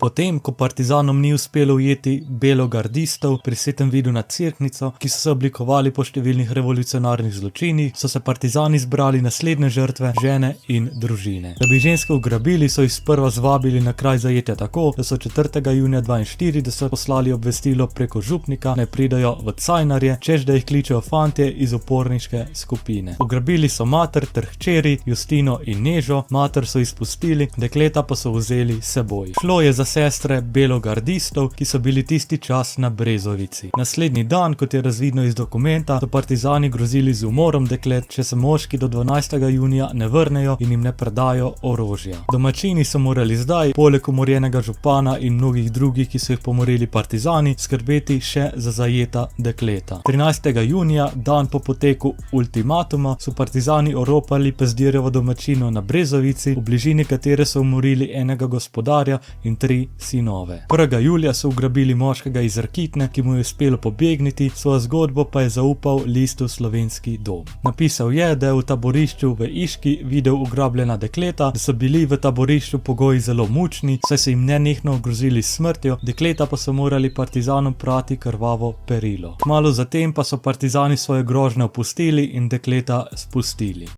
Potem, ko partizanom ni uspelo ujeti belogardistov pri Svetem vidu nad Cerknico, ki so se oblikovali po številnih revolucionarnih zločinih, so se partizani zbrali naslednje žrtve, žene in družine. Da bi ženske ugrabili, so jih sprva zvabili na kraj zajetja tako, da so 4. junija 1942 poslali obvestilo preko župnika, naj pridajo v Cajnarje, češ da jih kličejo fantje iz uporniške skupine. Ugrabili so mater ter hčeri, Justino in Nežo, mater so izpustili, dekleta pa so vzeli s seboj. Šlo je za sestre belogardistov, ki so bili tisti čas na Brezovici. Naslednji dan, kot je razvidno iz dokumenta, so partizani grozili z umorom deklet, če se moški do 12. junija ne vrnejo in jim ne predajo orožja. Domačini so morali zdaj, poleg umorjenega župana in mnogih drugih, ki so jih pomorili partizani, skrbeti še za zajeta dekleta. 13. junija, dan po poteku ultimatuma, so partizani oropali Pezdirjevo domačino na Brezovici, v bližini katere so umorili enega gospodarja in 3 sinove. 1. julija so ugrabili moškega iz Rakitne, ki mu je uspelo pobegniti, svojo zgodbo pa je zaupal listu Slovenski dom. Napisal je, da je v taborišču v Iški videl ugrabljena dekleta, da so bili v taborišču pogoji zelo mučni, saj so jim nenehno grozili s smrtjo, dekleta pa so morali partizanom prati krvavo perilo. Kmalu zatem pa so partizani svoje grožnje opustili in dekleta spustili.